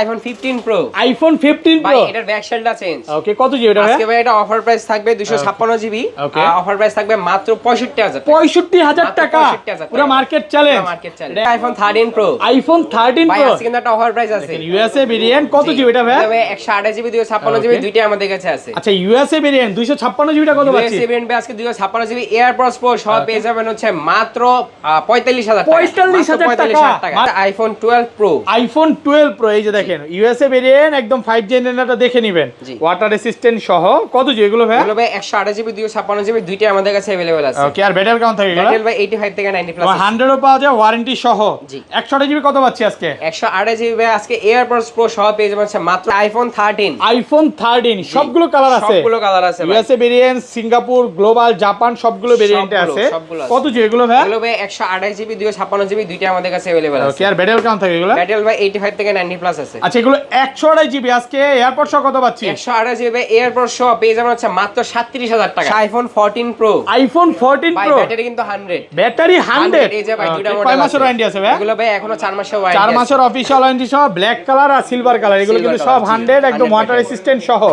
IPhone 15 pro. IPhone 15 pro ভাই এটার back শেলটা change. ওকে, কত জিবি এটা? আজকে ভাই এটা অফার প্রাইস থাকবে 256 জিবি। অফার প্রাইস থাকবে মাত্র 65000 টাকা। 65000 টাকা পুরো মার্কেট চ্যালেঞ্জ। Market challenge. এটা আইফোন 13 প্রো। আইফোন 13 ভাই প্রো আজকে কিন্তু একটা অফার প্রাইস আছে। ইউএসএ ভেরিয়েন্ট কত জিবি এটা ভাই? 128 জিবি 256 জিবি দুইটাই আমাদের কাছে আছে। আচ্ছা, ইউএসএ ভেরিয়েন্ট 256 জিবিটা কত পাচ্ছি? ইউএসএ ভেরিয়েন্ট আজকে 256 জিবি এয়ারপডস প্রো সহ পেয়ে যাবেন হচ্ছে মাত্র 45000 টাকা। 45000 টাকা। IPhone 12 pro. আইফোন 12 প্রো এই যে দেখেন ইউএসএ ভেরিয়েন্ট একদম 5 জেনারেশনটা দেখে নেবেন, ওয়াটার রেসিস্ট্যান্ট সহ। কত জিবি এগুলো ভাই? এগুলো ভাই 128 জিবি 256 জিবি দুইটাই আমাদের কাছে अवेलेबल আছে। ওকে, আর ব্যাটারি কাউন্ট থাকে এগুলো? ব্যাটারি ভাই 85 থেকে 90 প্লাস 100 ও পাওয়া যায় ওয়ারেন্টি সহ। 128 জিবি কত পাচ্ছি আজকে? 128 জিবি ভাই আজকে এয়ারপডস প্রো সহ পেয়ে যাবেন মাত্র আইফোন 13। আইফোন 13 সবগুলো কালার আছে, সবগুলো কালার আছে ভাই। USA variant, Singapore, global, Japan সবগুলো ভেরিয়েন্টে আছে। কত জিবি এগুলো ভাই? এগুলো ভাই 128 জিবি 256 জিবি দুইটাই আমাদের কাছে अवेलेबल আছে। ওকে, আর ব্যাটারি কাউন্ট থাকে এগুলো? ব্যাটারি ভাই 85 থেকে 90 প্লাস আছে। আচ্ছা, এগুলো 128 জিবি আজকে এয়ারপড সহ কত পাচ্ছি? 128 জিবি এয়ারপডস সহ পেয়ে যাবেন মাত্র 37000 টাকা। IPhone 14 pro. আইফোন 14 ভাই প্রো ব্যাটারি কিন্তু 100। ব্যাটারি 100 এই যে ভাই দুইটা মডেল কয় মাসের ওয়ারেন্টি আছে ভাই? এগুলো ভাই এখনো 4 মাসের ওয়ারেন্টি 4 মাসের অফিশিয়াল ওয়ারেন্টি সহ, ব্ল্যাক কালার আর সিলভার কালার এগুলো কিন্তু সব 100 একদম ওয়াটার রেসিস্ট্যান্ট সহ।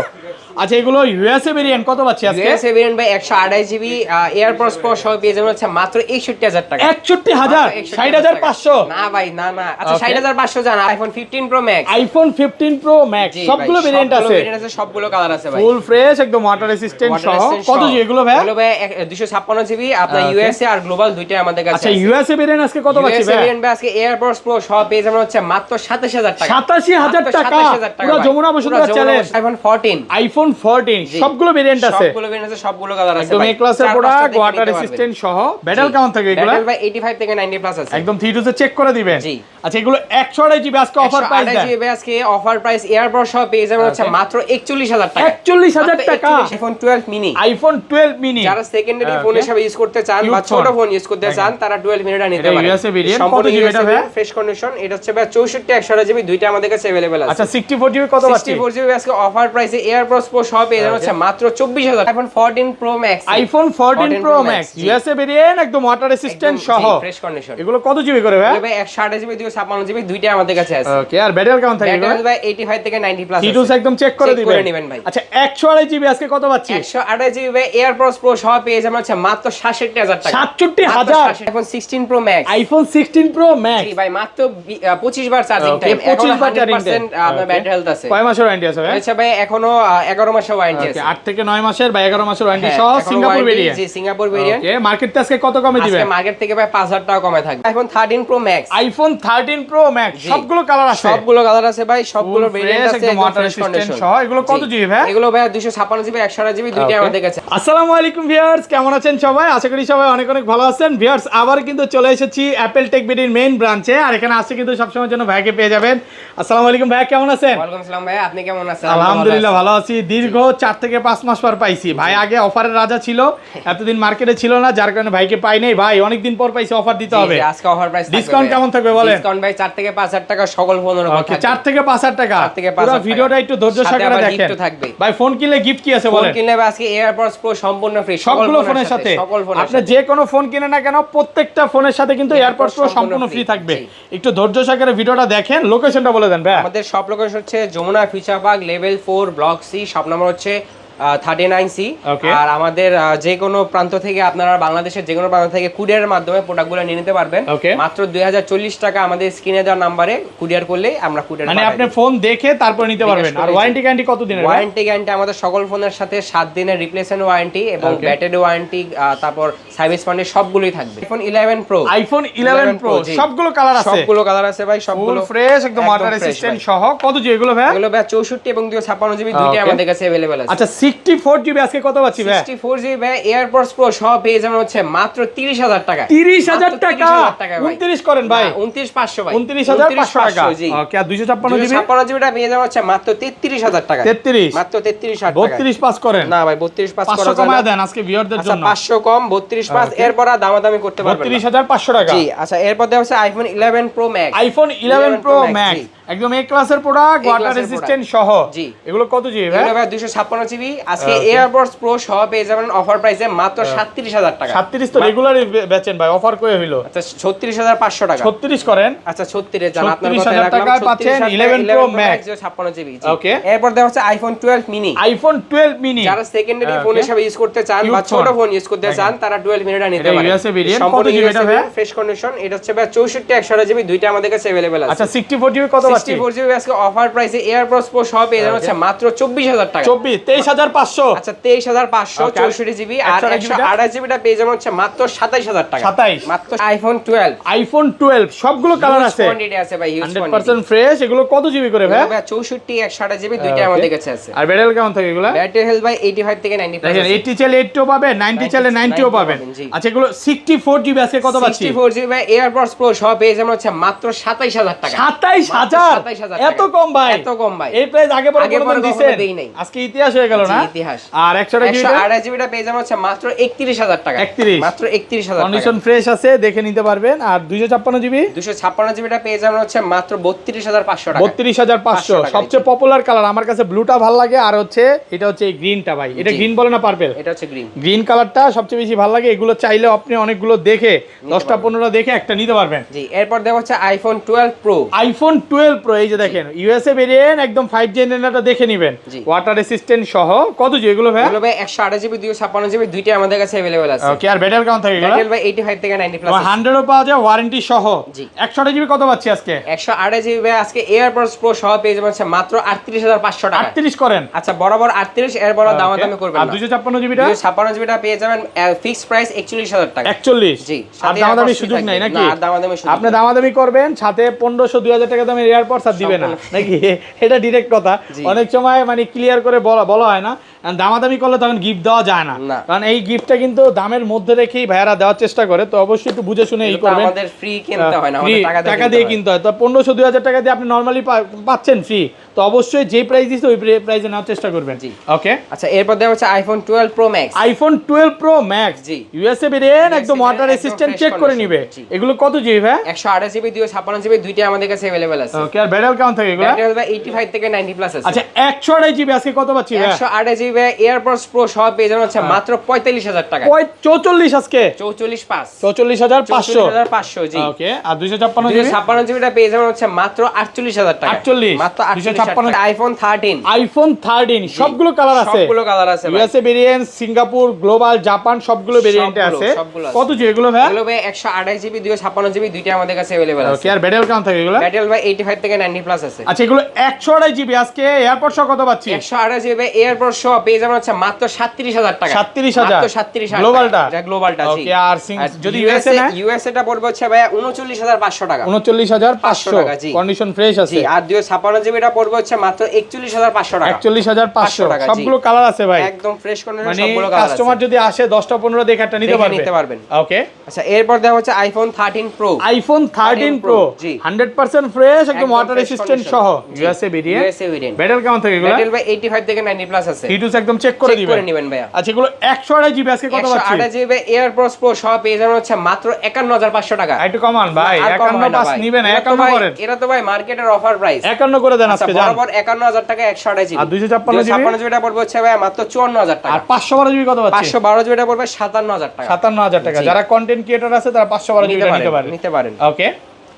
আচ্ছা, এগুলো ইউএসএ ভেরিয়েন্ট কত পাচ্ছি আজকে? ইউএসএ ভেরিয়েন্ট ভাই 128 জিবি এয়ারপডস প্রো সহ পেয়ে যাবেন মাত্র 61000 টাকা। 61000 60500 না ভাই না না। আচ্ছা 60500 জানা। IPhone 15 pro max. IPhone 15 pro max সবগুলো ভেরিয়েন্ট আছে, সবগুলো কালার আছে ভাই। ফুল ফ্রেশ একদম ওয়াটার রেসিস্ট্যান্ট সহ। কত জিবি এগুলো ভাই? এগুলো ভাই 256 জিবি আপনার ইউএসএ আর গ্লোবাল দুইটাই আমাদের কাছে আছে। আচ্ছা, ইউএসএ ভেরিয়েন্ট আজকে কত পাচ্ছি ভাই? ইউএসএ ভেরিয়েন্ট ভাই আজকে এয়ারপডস প্রো সহ পেয়ে যাবেন মাত্র 27000 টাকা। 87000 টাকা পুরো Jamuna Bashundhara challenge. IPhone 14। IPhone 14 সবগুলো ভেরিয়েন্ট আছে, সবগুলো ভেরিয়েন্ট আছে, সবগুলো কালার আছে একদম এ ক্লাসের প্রোডাক্ট, ওয়াটার রেসিস্ট্যান্ট সহ। ব্যাটারি কেমন থাকে এগুলো? ব্যাটারি ভাই 85 থেকে 90 প্লাস আছে, একদম 3 টু চেক করে দিবেন। জি। আচ্ছা, এগুলো 128 জিবি আজকে অফার প্রাইস দেন? 128 জিবি আজকে অফার প্রাইস এয়ারপড সহ পেয়ে যাবেন মাত্র 41000 টাকা। 41000 টাকা। IPhone 12 mini. আইফোন 12 মিনি যারা সেকেন্ডারি ফোন হিসেবে ইউজ করতে চান বা ছোট ফোন ইউজ করতে চান তারা 12 মিনিটা নিতে পারেন। ইউএসএ ভেরিয়েন্ট কত জিবি এটা ভাই? ফ্রেশ কন্ডিশন এটা হচ্ছে ভাই 64 128 জিবি দুইটা আমাদের কাছে अवेलेबल আছে। আচ্ছা, 64 জিবি কত পাচ্ছি? 64 জিবি আজকে অফার প্রাইসে এয়ারপডস প্রো সহ পেয়ে যাবেন মাত্র 24000। IPhone 14 pro max. IPhone 14 pro max USA variant একদম ওয়াটার রেসিস্ট্যান্ট সহ, ফ্রেশ কন্ডিশন। এগুলো কত জিবি করে ভাই? ভাই 128 জিবি 256 জিবি দুইটাই আমাদের কাছে আছে। ওকে, আর ব্যাটারি কেমন থাকে? ব্যাটারি ভাই 85 থেকে 90 প্লাস আছে, ফিডুস একদম চেক করে দিবেন ভাই। আচ্ছা, 128 জিবি আজকে কত পাচ্ছি? 128 জিবি ভাই এয়ারপডস প্রো সহ পেয়ে যাবেন মাত্র 67000 টাকা। 67000। IPhone 16 pro max. IPhone 16 pro max জি ভাই মাত্র 25 বার চার্জিং টাইম, 25 বার চার্জিং টাইম, আপনার ব্যাটারি হেলথ আছে। কয় মাসের ওয়ারেন্টি আছে ভাই? আচ্ছা ভাই এখনো 11 মাসের ওয়ারেন্টি আছে। 8 থেকে 9 মাসের বা 11 মাসের ওয়ারেন্টি সহ সিঙ্গাপুর ভেরিয়েন্ট। জি সিঙ্গাপুর ভেরিয়েন্ট। ওকে, মার্কেটে আজকে কত কমে দিবেন? আজকে মার্কেট থেকে ভাই 5000 টাকা কমে থাকবে। IPhone 13 pro max. IPhone 13 pro max সবগুলো কালার আছে, সবগুলো কালার আছে ভাই, সবগুলো ভেরিয়েন্ট আছে, একদম ওয়াটার রেসিস্ট্যান্ট সহ। এগুলো কত জিবি ভাই? এগুলো ভাই 256 জিবি 128 জিবি দুইটাই আমাদের কাছে। আসসালামু আলাইকুম ভিউয়ার্স, কেমন আছেন সবাই? আশা করি সবাই অনেক অনেক ভালো আছেন। ভিউয়ার্স, আবার কিন্তু চলে এসেছি অ্যাপল টেক বিডির মেইন ব্রাঞ্চে, আর এখানে আসছে কিন্তু সবসময়ের জন্য ভাইকে পেয়ে যাবেন। আসসালামু আলাইকুম ভাই, কেমন আছেন? ওয়ালাইকুম আসসালাম ভাই, আপনি কেমন আছেন? আলহামদুলিল্লাহ ভালো আছি। দীর্ঘ 4 থেকে 5 মাস পর পাইছি ভাই। আগে অফারের রাজা ছিল, এতদিন মার্কেটে ছিল না, যার কারণে ভাইকে পাই নাই। ভাই অনেকদিন পর পাইছি, অফার দিতে হবে। আজকে অফার প্রাইস ডিসকাউন্ট কেমন থাকবে বলেন? ডিসকাউন্ট ভাই 4 থেকে 5000 টাকা সকল ফোনের উপর থাকবে। 4 থেকে 5000 টাকা। পুরো ভিডিওটা একটু ধৈর্য সহকারে দেখেন। ভাই ফোন কিনলে গিফট কি আছে বলেন? ফোন কিনলে আজকে এয়ারপডস প্রো সম্পূর্ণ ফ্রি সবগুলো ফোনের সাথে। আপনি যে কোনো ফোন কিনে না কেন প্রত্যেকটা ফোনের সাথে কিন্তু এয়ারপডস প্রো সম্পূর্ণ ফ্রি থাকবে। একটু ধৈর্য সহকারে ভিডিওটা দেখেন। লোকেশনটা বলে দেন ভাই। আমাদের সব লোকেশন হচ্ছে Jamuna future park level 4 block C, shop number হচ্ছে 39C। আর আমাদের যে কোনো প্রান্ত থেকে আপনারা বাংলাদেশের যে কোনো প্রান্ত থেকে কুরিয়ারের মাধ্যমে প্রোডাক্টগুলো নিয়ে নিতে পারবেন। মাত্র 2040 টাকা আমাদের স্ক্রিনে দেওয়া নাম্বারে কুরিয়ার করলে আমরা কুরিয়ার মানে আপনি ফোন দেখে তারপর নিতে পারবেন। আর ওয়ারেন্টি গ্যারান্টি কত দিনের? ওয়ারেন্টি গ্যারান্টি আমাদের সকল ফোনের সাথে 7 দিনের রিপ্লেসমেন্ট ওয়ারেন্টি এবং ব্যাটারি ওয়ারেন্টি, তারপর সার্ভিস ওয়ারেন্টি সবগুলোই থাকবে। IPhone 11 pro. আইফোন 11 প্রো সবগুলো কালার আছে, সবগুলো কালার আছে ভাই, সবগুলো ফ্রেশ একদম ওয়াটার রেসিস্ট্যান্ট সহ। কত জিবি এগুলো ভাই? এগুলো ভাই 64 এবং 256 জিবি দুইটাই আমাদের কাছে अवेलेबल আছে। আচ্ছা, 64 জিবি আজকে কত পাচ্ছি ভাই? 64 জিবি ভাই এয়ারপডস প্রো সহ পেয়ে যাবেন মাত্র 30000 টাকা। 30000 টাকা 29 করেন ভাই। 29500 ভাই, 29500 টাকা। ওকে, আর 256 জিবি? 256 জিবিটা পেয়ে যাবেন মাত্র 33000 টাকা। 33 মাত্র 33000 টাকা। 32 পাস করেন না ভাই, 32 পাস করা যায় না। 500 কমায় দেন আজকে ভিউয়ারদের জন্য। 500 কম 32 পাস, এরপর দামাদামি করতে পারবেন। 32500 টাকা। জি। আচ্ছা, এরপর দেওয়া আছে iPhone 11 pro max. IPhone 11 pro max একদম এ ক্লাসের প্রোডাক্ট, ওয়াটার রেজিস্ট্যান্ট সহ। জি। এগুলো কত জিবি ভাই? এগুলো ভাই 256 জিবি। আজকে এয়ারপডস প্রো সহ পেয়ে যাবেন অফার প্রাইসে মাত্র 37000 টাকা। 37 তো রেগুলারই বেচেন ভাই, অফার করে হইলো। আচ্ছা 36500 টাকা। 36 করেন। আচ্ছা 36 জান আপনার কথা 36,000 রাখলাম। টাকায় পাচ্ছেন 11 Pro Max 56 জিবি। ওকে। এরপর দেওয়া হচ্ছে আইফোন 12 মিনি। আইফোন 12 মিনি যারা সেকেন্ডারি ফোন হিসেবে ইউজ করতে চান বা ছোট ফোন ইউজ করতে চান তারা 12 মিনিটা নিতে এটা পারেন। USA variant. সম্পূর্ণ কত জিবি এটা ভাই? Fresh condition. এটা হচ্ছে ভাই 64 128 জিবি, দুইটা আমাদের কাছে अवेलेबल আছে। আচ্ছা 64 জিবি কত পাচ্ছি? 64 জিবি আজকে অফার প্রাইসে এয়ারপডস প্রো সহ পেয়ে যাবেন হচ্ছে মাত্র 24000 টাকা। 23500। আচ্ছা 23500 64 জিবি আর 128 জিবিটা পেয়ে যাবেন হচ্ছে মাত্র 27000 টাকা। 27 মাত্র আইফোন 12। আইফোন 12 সবগুলো কালার আছে, কোয়ান্টিটি আছে ভাই, হিউজ 100% ফ্রেশ। এগুলো কত জিবি করে ভাই? ভাই 64 128 জিবি দুইটা আমাদের কাছে আছে। আর ব্যাটারি কেমন থাকে এগুলো? ব্যাটারি হেলথ ভাই 85 থেকে 90 প্লাস। দেখেন 80 চাইলে 80ও পাবেন, 90 চাইলে 90ও পাবেন। জি। আচ্ছা এগুলো 64 জিবি আজকে কত পাচ্ছি? 64 জিবি ভাই এয়ারপডস প্রো সহ পেয়ে যাবেন হচ্ছে মাত্র 27000 টাকা। 27000? 27000 এত কম ভাই? এত কম ভাই। এই প্রাইস আগে পরে আগে পরে কোনদিন কখনো দিছেন? দেই নাই। আজকে ইতিহাস হয়ে গেল না? জি, ইতিহাস। আর 128 জিবিটা পেয়ে যাবেন হচ্ছে মাত্র 31000 টাকা। 31 মাত্র 31000 টাকা। কন্ডিশন ফ্রেশ আছে, দেখে নিতে পারবেন। আর 256 জিবি 256 জিবিটা পেয়ে যাবেন হচ্ছে মাত্র 32500 টাকা। 32500। সবচেয়ে পপুলার কালার আমার কাছে ব্লুটা ভালো লাগে, আর হচ্ছে এটা হচ্ছে এই গ্রিনটা ভাই। এটা গ্রিন বলে না পার্পল? এটা হচ্ছে গ্রিন। গ্রিন কালারটা সবচেয়ে বেশি ভালো লাগে। এগুলো চাইলে আপনি অনেকগুলো দেখে 10টা 15টা দেখে একটা নিতে পারবেন। জি। এরপর দেওয়া হচ্ছে আইফোন 12 প্রো। আইফোন 12 প্রো এই যে দেখেন ইউএসএ ভেরিয়েন্ট, একদম 5G এন্টেনাটা দেখে নেবেন, ওয়াটার রেসিস্ট্যান্ট সহ। কত জি এগুলো ভাই? এগুলো ভাই 128 জিবি 256 জিবি দুইটা আমাদের কাছে अवेलेबल আছে। ওকে। আর ব্যাটারি কেমন থাকে এগুলো? ব্যাটারি ভাই 85 থেকে 90 প্লাস। 100ও পাওয়া যায় ওয়ারেন্টি সহ। জি। 128 জিবি কত পাচ্ছি আজকে? 128 জিবি ভাই আজকে এয়ারপডস প্রো সহ পেয়ে যাবেন হচ্ছে মাত্র 38500 টাকা। 38 করেন। আচ্ছা বরাবর 38, এর বড় দামাদামি করবেন আর না। 256 জিবিটা? 256 জিবিটা পেয়ে যাবেন ফিক্সড প্রাইস 41000 টাকা। 41? জি। আর দামাদামি সুযোগ নাই নাকি? না, দামাদামি সুযোগ আপনি দামাদামি করবেন, সাথে 1500 2000 টাকা দামের এয়ারপডস আর দিবে না নাকি? এটা ডাইরেক্ট কথা। অনেক সময় মানে ক্লিয়ার করে বলা হয় না, দামাদামি করলে তখন গিফট দেওয়া যায় না। কারণ এই গিফটটা কিন্তু দামের মধ্যে রেখেই ভাইয়ারা দেওয়ার চেষ্টা করে, তো অবশ্যই একটু বুঝে শুনে এই করবেন। আমাদের ফ্রি কিনতে হয় না, আমাদের টাকা দিয়ে কিনতে হয়। তো 1500 2000 টাকা দিয়ে আপনি নরমালি পাচ্ছেন ফ্রি, তো অবশ্যই যে প্রাইস দিচ্ছে ওই প্রাইসে নেওয়ার চেষ্টা করবেন। ওকে। আচ্ছা এরপর দেওয়া হচ্ছে iPhone 12 pro max. IPhone 12 pro max জি। ইউএসএ ভেরিয়েন্ট, একদম ওয়াটার রেসিস্ট্যান্ট, চেক করে নিবে। এগুলো কত জিবি ভাই? 128 জিবি 256 জিবি দুইটা আমাদের কাছে अवेलेबल আছে। ওকে। আর ব্যাটারি কেমন থাকে এগুলো? ব্যাটারি ভাই 85 থেকে 90 প্লাস আছে। আচ্ছা 128 জিবি আজকে কত পাচ্ছি ভাই? 128 জিবি এয়ারপডস প্রো সহ পেয়ে যাবেন হচ্ছে মাত্র 45000 টাকা। 44 আজকে? 44500। 44500 জি। ওকে। আর 256 জিবি? 256 জিবিটা পেয়ে যাবেন হচ্ছে মাত্র 48000 টাকা। 48? মাত্র 256। আইফোন 13। আইফোন 13 সবগুলো কালার আছে? সবগুলো কালার আছে ভাই। USA variant, Singapore, global, Japan সবগুলো ভেরিয়েন্টে আছে। কত জিবি এগুলো ভাই? এগুলো ভাই 128 জিবি 256 জিবি দুইটা আমাদের কাছে अवेलेबल আছে। ওকে। আর ব্যাটারি কেমন থাকে এগুলো? ব্যাটারি ভাই 85 থেকে 90 প্লাস আছে। আচ্ছা এগুলো 128 জিবি আজকে এয়ারপড সহ কত পাচ্ছি? 128 জিবি এয়ারপড সহ পেয়ে যাবেন হচ্ছে মাত্র 37000 টাকা। 37000? মাত্র 37000 গ্লোবালটা? এটা গ্লোবালটা জি। ওকে। আর যদি ইউএসএ না? ইউএসএ টা পড়বে হচ্ছে ভাই 39500 টাকা। 39500 টাকা জি। কন্ডিশন ফ্রেশ আছে। জি। আর 256 জিবি টা পড়বে হচ্ছে মাত্র 41500 টাকা। 41500 টাকা, জি। সবগুলো কালার আছে ভাই, একদম ফ্রেশ কন্ডিশন মানে সবগুলো কালার আছে। কাস্টমার যদি আসে 10টা 15 দেখে একটা নিতে পারবেন। ওকে। আচ্ছা এরপর দেওয়া হচ্ছে আইফোন 13 প্রো। আইফোন 13 প্রো জি। 100% ফ্রেশ, একদম ওয়াটার fresh রেসিস্ট্যান্ট condition। সহ। USA variant. USA variant. Battery কেমন থাকে এগুলো? ব্যাটারি ভাই 85 থেকে 90 প্লাস আছে। হিটুস একদম চেক করে দিবেন। চেক করে নেবেন ভাইয়া। আচ্ছা এগুলো 128 জিবি আজকে কত পাচ্ছি? 128 জিবি এয়ারপডস প্রো সহ পেয়ে যাবেন হচ্ছে মাত্র 51500 টাকা। একটু কমান ভাই, 51 পাস নিবেন, 51 করেন। এটা তো ভাই মার্কেটের অফার প্রাইস। 51 করে দেন আজকে জান। বরাবর 51000 টাকা 128 জিবি। আর 256 জিবিটা পড়বে হচ্ছে ভাই মাত্র 54000 টাকা। আর 512 জিবি কত পাচ্ছি? 512 জিবিটা পড়বে 57000 টাকা। 57000 টাকা। যারা কন্টেন্ট ক্রিয়েটর আছে তারা 512 জিবি নিতে পারেন। ওকে।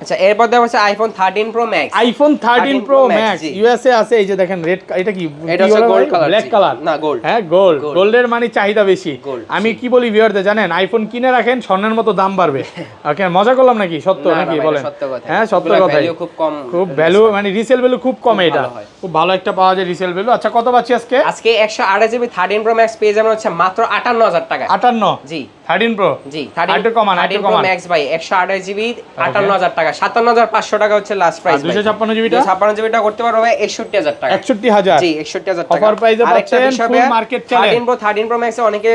আচ্ছা এরপর দেওয়া হচ্ছে iPhone 13 pro max. IPhone 13 pro max USA আছে। এই যে দেখেন রেড, এটা কি? এটা হচ্ছে গোল্ড কালার, ব্ল্যাক কালার না গোল্ড। হ্যাঁ গোল্ড। গোল্ডের মানে চাহিদা বেশি। আমি কি বলি ভিউয়ারদের জানেন, আইফোন কিনে রাখেন, স্বর্ণের মতো দাম বাড়বে। ওকে মজা করলাম নাকি? সত্য নাকি বলেন? হ্যাঁ সত্য কথা। খুব কম, খুব ভ্যালু মানে রিসেল ভ্যালু খুব কম, এটা খুব ভালো একটা পাওয়া যায় রিসেল ভ্যালু। আচ্ছা কত পাচ্ছি আজকে? আজকে 128 জিবি 13 প্রো ম্যাক্স পেয়ে যাবেন হচ্ছে মাত্র 58000 টাকা। 58? জি। 13 প্রো জি। 13 প্রো ম্যাক্স ভাই 128 জিবি 58000 টাকা। 57500 টাকা হচ্ছে লাস্ট প্রাইস। 256 জিবিটা? 256 জিবিটা করতে পারবে ভাই 61000 টাকা। 61000? জি 61000 টাকা অফার প্রাইসে পাচ্ছেন, ফুল মার্কেট চলে। 13 প্রো ম্যাক্সে অনেকে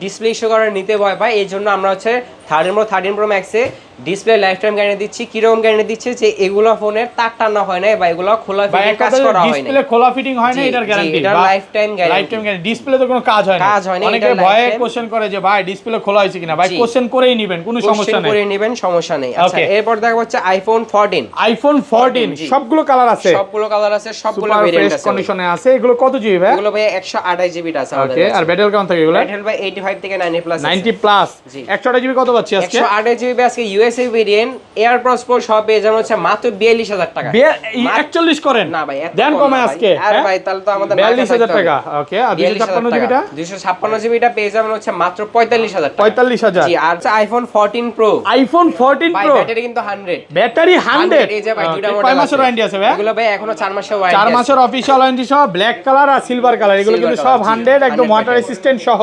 ডিসপ্লে ইস্যু করে নিতে ভয় পায়, এইজন্য আমরা হচ্ছে 13 Pro 13 Pro Max এ ডিসপ্লে লাইফ টাইম গ্যারান্টি দিচ্ছি। কিরকম গ্যারান্টি দিচ্ছে যে এগুলো ফোনের তার টানা হয় না বা এগুলো খোলা ফিটিং কাজ করা হয় না, ডিসপ্লে খোলা ফিটিং হয় না, এটার গ্যারান্টি এটা লাইফ টাইম গ্যারান্টি। ডিসপ্লে তো কোনো কাজ হয় না, অনেকে ভয়ে কোশ্চেন করে যে ভাই ডিসপ্লে খোলা হয়েছে কিনা, ভাই কোশ্চেন করেই নেবেন, কোনো সমস্যা নেই, করে নেবেন, সমস্যা নেই। আচ্ছা এরপর দেখা হচ্ছে আইফোন 14 সবগুলো কালার আছে, সবগুলো কালার আছে, সবগুলো ভেরিয়েন্ট আছে, কন্ডিশনে আছে। এগুলো কত জিবি ভাই? এগুলো ভাই 128 জিবি আছে আমাদের ওকে, আর ব্যাটারি কেমন থাকে এগুলো? ব্যাটারি ভাই 85 থেকে 90 প্লাস 90 প্লাস 128 জিবি কত পাচ্ছি আজকে? 128 জিবি আজকে ইউএসএ ভেরিয়েন্ট এয়ারপডস প্রো সব পেয়ে যাবেন হচ্ছে মাত্র 42000 টাকা। 41 করেন না ভাই, দেন কমে আজকে। আরে ভাই তাহলে তো আমাদের 42000 টাকা। ওকে, আর 256 জিবিটা? 256 জিবিটা পেয়ে যাবেন হচ্ছে মাত্র 45000 টাকা। 45000 জি, আর আইফোন 14 প্রো। আইফোন 14 ভাই প্রো ব্যাটারি কিন্তু 100, ব্যাটারি 100। এই যে ভাই দুইটা মডেল কয় মাসের ওয়ারেন্টি আছে ভাই? এগুলো ভাই এখনো 4 মাসের ওয়ারেন্টি 4 মাসের অফিশিয়াল ওয়ারেন্টি সহ, ব্ল্যাক কালার আর সিলভার কালার, এগুলো কিন্তু সব 100 একদম ওয়াটার রেসিস্ট্যান্ট সহ।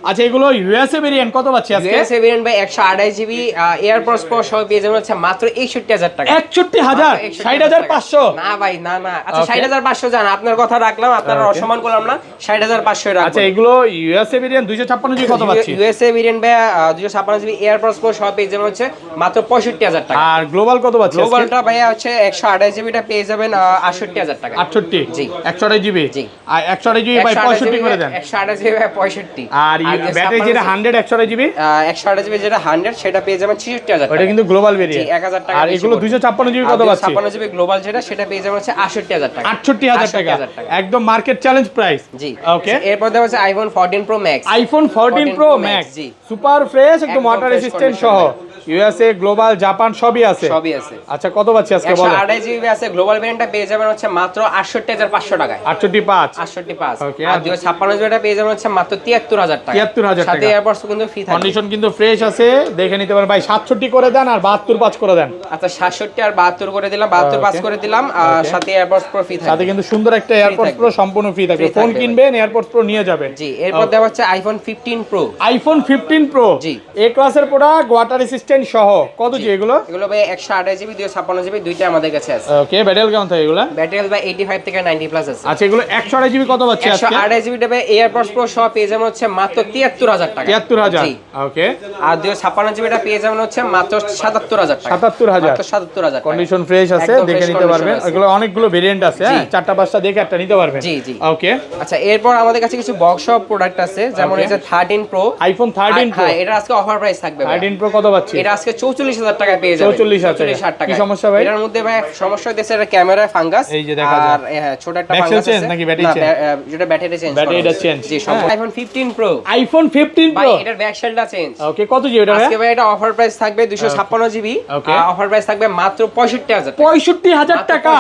আচ্ছা এগুলো ইউএসএ ভেরিয়েন্ট কত পাচ্ছি আজকে? ইউএসএ ভেরিয়েন্ট ভাই 128 জিবি এয়ারপডস প্রো সহ পেয়ে যাবেন হচ্ছে মাত্র 61000 টাকা। 61000? 60500? না ভাই না না, আচ্ছা 60500 জান, আপনার কথা রাখলাম, আপনার অসম্মান করলাম না, 60500 রাখবো। আচ্ছা এগুলো ইউএসএ ভেরিয়েন্ট 256 জিবি কত পাচ্ছি? ইউএসএ ভেরিয়েন্ট ভাই 256 জিবি এয়ারপডস প্রো সহ পেয়ে যাবেন হচ্ছে মাত্র 65000 টাকা। আর গ্লোবাল কত পাচ্ছি আজকে? গ্লোবালটা ভাই হচ্ছে 128 জিবিটা পেয়ে যাবেন 68000 টাকা। 68? জি, 128 জিবি। জি, আর 128 জিবি বাই 65 করে দেন। 128 জিবি বাই 65। আর ব্যাটারি যেটা 100 128 জিবি, 128 জিবি যেটা 100 সেটা পেয়ে যাবেন 66000 টাকা। ওটা কিন্তু গ্লোবাল ভেরিয়েন্ট। জি, 1000 টাকা। আর এগুলো 256 জিবি কত পাচ্ছি? 256 জিবি গ্লোবাল যেটা সেটা পেয়ে যাবেন হচ্ছে 68000 টাকা। 68000 টাকা, একদম মার্কেট চ্যালেঞ্জ প্রাইস। জি, ওকে। এরপর দেখা হচ্ছে iPhone 14 pro max. IPhone 14 pro max, জি, সুপার ফ্রেশ, একদম ওয়াটার রেসিস্ট্যান্ট সহ, ইউএসএ গ্লোবাল জাপান সবই আছে। আচ্ছা কত পাচ্ছি আজকে বলেন? 128 জিবি আছে, গ্লোবাল ভেরিয়েন্টটা পেয়ে যাবেন হচ্ছে মাত্র 68500 টাকায়। 68.5। ওকে, আর 256 জিবিটা পেয়ে যাবেন হচ্ছে মাত্র 73000 টাকা। 73000 টাকা, সাথে এয়ারপডস কিন্তু ফ্রি থাকবে। কন্ডিশন কিন্তু ফ্রেশ আছে, দেখে নিতে পারেন ভাই। 67 করে দেন আর 72.5 করে দেন। আচ্ছা 67 আর 72 করে দিলাম, 72.5 করে দিলাম, সাথে এয়ারপডস প্রো ফ্রি থাকবে। সাথে কিন্তু সুন্দর একটা এয়ারপডস প্রো সম্পূর্ণ ফ্রি থাকবে, ফোন কিনবেন এয়ারপডস প্রো নিয়ে যাবেন। জি, এরপর দেওয়া হচ্ছে আইফোন 15 প্রো। আইফোন 15 প্রো, জি, এ ক্লাসের প্রোডাক্ট, ওয়াটার রেসিস্ট্যান্ট সহ। কত জি এগুলো? এগুলো ভাই 128 জিবি 256 জিবি দুইটা আমাদের কাছে আছে। ওকে, ব্যাটারি কেমন থাকে এগুলো? ব্যাটারি ভাই 85 থেকে 90 প্লাস আছে। আচ্ছা এগুলো 128 জিবি কত পাচ্ছি আজকে? 128 জিবি টাকা এয়ারপডস প্রো সহ পেয়ে যাবেন হচ্ছে মাত্র 73000 টাকা। 73000। জি, ওকে। আর 256 জিবিটা পেয়ে যাবেন হচ্ছে মাত্র 77000 টাকা। 77000, মাত্র 77000 টাকা। কন্ডিশন ফ্রেশ আছে, দেখে নিতে পারবেন। এগুলো অনেকগুলো ভেরিয়েন্ট আছে, হ্যাঁ, চারটা পাঁচটা দেখে একটা নিতে পারবেন। জি জি, ওকে। আচ্ছা এরপর আমাদের কাছে কিছু বক্স শপ প্রোডাক্ট আছে, যেমন এই যে 13 প্রো, আইফোন 13 প্রো। হ্যাঁ, এটা আজকে অফার প্রাইস থাকবে। 13 প্রো কত পাচ্ছি? এটা আজকে 44000 টাকা পেয়ে যাবেন। 44000 টাকা। কি সমস্যা ভাই? এটার মধ্যে ভাই সমস্যা হইছে এটা ক্যামেরায় ফাঙ্গাস, এই যে দেখা যায়। আর হ্যাঁ ছোট একটা ফাঙ্গাস আছে নাকি ব্যাটারি চেঞ্জ? যেটা ব্যাটারি চেঞ্জ, ব্যাটারিটা চেঞ্জ। জি, সব। IPhone 15 pro. আইফোন 15 ভাই প্রো, এটার ব্যাক সেলটা চেঞ্জ। ওকে, কত জিবি এটা ভাই? আজকে ভাই এটা অফার প্রাইস থাকবে 256 জিবি, অফার প্রাইস থাকবে মাত্র 65000 টাকা। 65000 টাকা,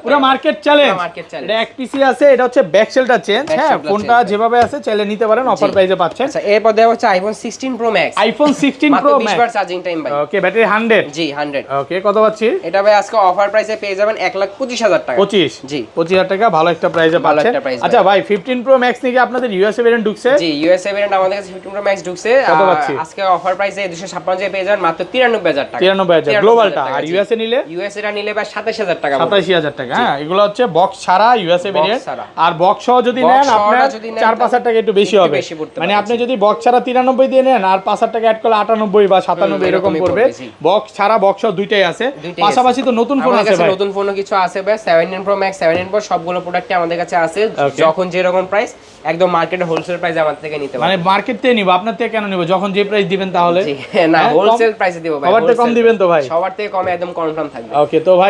পুরো মার্কেট চ্যালেঞ্জ। এটা এক পিসি আছে, এটা হচ্ছে ব্যাক সেলটা চেঞ্জ। হ্যাঁ, ফোনটা যেভাবে আছে চাইলে নিতে পারেন, অফার প্রাইসে পাচ্ছেন। আচ্ছা এরপর দেওয়া হচ্ছে iPhone 16 pro max. IPhone 16 pro max, 20 বার চার্জিং টাইম ভাই। ওকে, ব্যাটারি 100। জি, 100। ওকে, কত পাচ্ছি? এটা ভাই আজকে অফার প্রাইসে পেয়ে যাবেন 1,25,000 টাকা। 25? জি, 25000 টাকা, ভালো একটা প্রাইসে পাচ্ছেন। আচ্ছা ভাই 15 প্রো ম্যাক্স নাকি আপনাদের ইউএসএ ভেরিয়েন্ট ঢুকছে? জি, ইউএসএ ভেরিয়েন্ট আমাদের কাছে 15 প্রো ম্যাক্স ঢুকছে। কত পাচ্ছি আজকে অফার প্রাইসে 256 জিবি পেয়ে যাবেন মাত্র 93000 টাকা। 93000 গ্লোবালটা, আর ইউএসএ নিলে? ইউএসএ টা নিলে ভাই 27000 টাকা। 27000 টাকা। হ্যাঁ, এগুলো হচ্ছে বক্স ছাড়া ইউএসএ ভেরিয়েন্ট, আর বক্স সহ যদি নেন আপনার 4-5 টাকা একটু বেশি হবে। মানে আপনি যদি বক্স ছাড়া 93 দিয়ে নেন আর 5000 টাকা অ্যাড করলে 98 বা 97 এরকম পড়বে। বক্স ছাড়া বক্স সহ দুইটাই আছে, পাশাপাশি তো নতুন ফোন আছে ভাই। নতুন ফোনও কিছু আছে ভাই, 17 প্রো ম্যাক্স, 17 প্রো সবগুলো প্রোডাক্টই আমাদের কাছে আছে। যখন যেরকম প্রাইস, একদম মার্কেটে হোলসেল প্রাইসে আমাদের থেকে নিতে পারবেন। মানে মার্কেট থেকে নিব, আপনার থেকে কেন নিব? যখন যে প্রাইস দিবেন তাহলে? না, হোলসেল প্রাইসে দিব ভাই। সবার থেকে কম দিবেন তো ভাই? সবার থেকে কম, একদম কনফার্ম থাকবে। ওকে, তো ভাই